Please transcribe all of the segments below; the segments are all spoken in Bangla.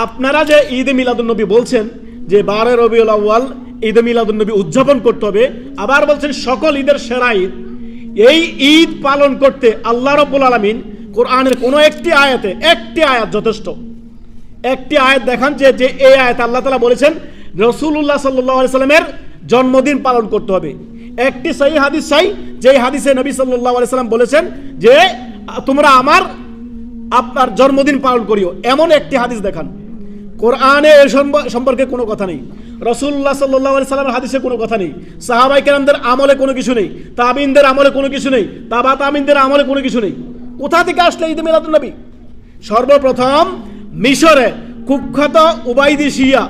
আপনারা যে ঈদে মিলাদুন্নবী বলছেন যে 12 রবিউল আউয়াল ঈদে মিলাদুন্নবী উদযাপন করতে হবে, আবার বলছেন সকল ঈদের সেরা ঈদ। এই ঈদ পালন করতে আল্লাহ রাব্বুল আলামিন কোরআনের কোনো একটি আয়াত যথেষ্ট। একটি আয়াত দেখান যে এই আয়াত আল্লাহ তাআলা বলেছেন রাসূলুল্লাহ সাল্লাল্লাহু আলাইহি সাল্লামের জন্মদিন পালন করতে হবে। একটি সহিহ হাদিস চাই, যে হাদিসে নবী সাল্লাল্লাহু আলাইহি সাল্লাম বলেছেন যে তোমরা আপনার জন্মদিন পালন করিও, এমন একটি হাদিস দেখান। কোরআনে এ সম্পর্কে কোনো কথা নেই, রাসূলুল্লাহ সাল্লাল্লাহু আলাইহি সাল্লামের হাদিসে কোনো কথা নেই, সাহাবায়ে কেরামদের আমলে কোনো কিছু নেই, তাবিঈনদের আমলে কোনো কিছু নেই, তাবা তাবিঈনদের আমলে কোনো কিছু নেই। কোথা থেকে আসলে ঈদ মিলাদুন নবী? সর্বপ্রথম মিশরে কুখ্যাত উবাইদি শিয়া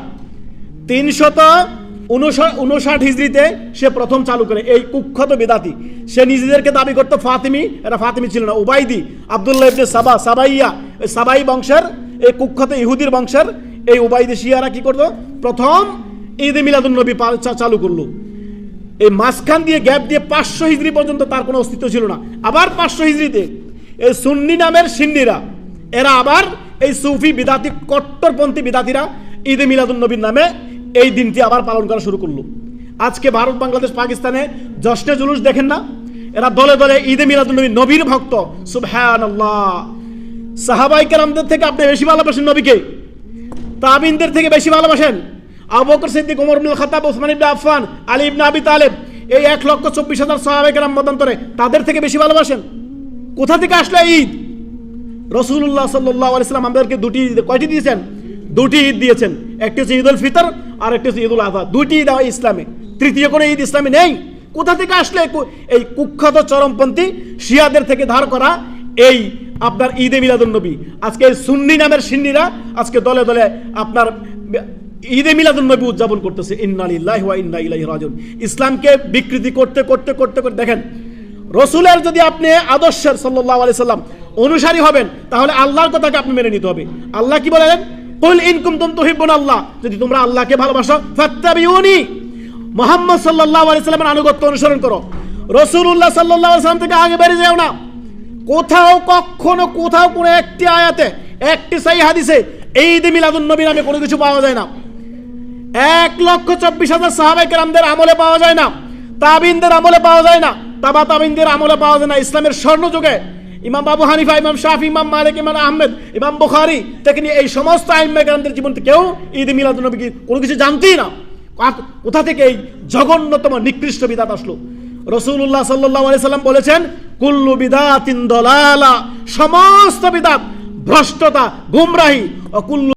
359 হিজরিতে সে প্রথম চালু করে। এই কুখ্যাত বেদাতি, সে নিজেদেরকে দাবি করতো ফাতিমি, এটা ফাতিমি ছিল না, উবাইদি, আব্দুল্লাহ ইবনে সাবাইয়া, সাবাই বংশের এই কুখ্যাত ইহুদির বংশের এই উবাইদি শিয়ারা কি করতো? প্রথম ঈদে মিলাদুন নবী চালু করলো। এই মাঝখান দিয়ে গ্যাপ দিয়ে 500 হিজরি পর্যন্ত তার কোনো অস্তিত্ব ছিল না। আবার 500 হিজরিতে এই সুন্নি নামের সিন্নিরা, এরা আবার এই সুফি বিদাতি কট্টরপন্থী বিদাতিরা ঈদে মিলাদুন নবীর নামে এই দিনটি আবার পালন করা শুরু করলো। আজকে ভারত, বাংলাদেশ, পাকিস্তানে জশ্নে জুলুস দেখেন না? এরা দলে দলে ঈদে মিলাদুন নবী, নবীর ভক্ত। সুবহানাল্লাহ। সাহাবায়ে কেরামদের থেকে আপনি বেশি ভালোবাসেন নবীকে, তাবিঈনদের থেকে বেশি ভালোবাসেন আবু বকর সিদ্দিক, ওমর ইবনে খাত্তাব, ওসমান ইবনে আফফান, আলী ইবনে আবি তালেব, এই 1,24,000 সাহাবায়ে কেরাম মতান্তরে তাদের থেকে বেশি ভালোবাসেন। কোথা থেকে আসলে ঈদ? রাসূলুল্লাহ সাল্লাল্লাহু আলাইহি সাল্লাম আমাদেরকে দুটি ঈদ, কয়টি দিয়েছেন? দুটি ঈদ দিয়েছেন। একটি হচ্ছে ঈদুল ফিতর আর একটি হচ্ছে ঈদুল আযহা। দুটি ঈদ হয় ইসলামে, তৃতীয় কোনো ঈদ ইসলামে নেই। কোথা থেকে আসলে এই কুখ্যাত চরমপন্থী শিয়াদের থেকে ধার করা এই আপনার ঈদে মিলাদুন নবী? আজকে এই সুন্নি নামের সিন্নিরা আজকে দলে দলে আপনার ঈদে মিলাদুন নবী উদযাপন করতেছে। ইন্না লিল্লাহি ওয়া ইন্না ইলাইহি রাজিউন। ইসলামকে বিকৃতি করতে করতে করতে করতে দেখেন, রসুলের যদি আপনি আদর্শের সাল্লাল্লাহু আলাইহি সাল্লাম অনুসারী হবেন, তাহলে আল্লাহর কথাকে আপনি মেনে নিতে হবে। আল্লাহ কি বলেন? কুল ইন কুনতুম তুহিব্বুনাল্লাহ, যদি তোমরা আল্লাহকে ভালোবাসো ফাত্তাবিউনি, মুহাম্মদ সাল্লাল্লাহু আলাইহি সাল্লামের আনুগত্য অনুসরণ করো। রাসূলুল্লাহ সাল্লাল্লাহু আলাইহি সাল্লাম থেকে আগে বেরিয়ে যাও না। কোথাও কোনো একটি আয়াতে, একটি সহিহ হাদিসে এই ঈদে মিলাদুন নবী নামে কোনো কিছু পাওয়া যায় না। 1,24,000 সাহাবায়ে কেরামদের আমলে পাওয়া যায় না, তাবিঈনদের আমলে পাওয়া যায় না, তাবা তাবিঈনদের আমলে পাওয়া যায় না। ইসলামের স্বর্ণযুগে ইমাম আবু হানিফা, ইমাম শাফি, ইমাম মালিক, ইমাম আহমেদ, ইমাম বুখারী থেকে নিয়ে এই সমস্ত আইম্মা কেরামদের জীবনে কেউ ঈদে মিলাদুন নবী কোনো কিছু জানতেই না। কোথা থেকে এই জঘন্যতম নিকৃষ্ট বিদআত আসলো? রাসূলুল্লাহ সাল্লাল্লাহু আলাইহি সাল্লাম বলেছেন কুল্লু বিদআতিন দালালা, সমস্ত বিদআত ভ্রষ্টতা, গুমরাহি, ও কুল্লু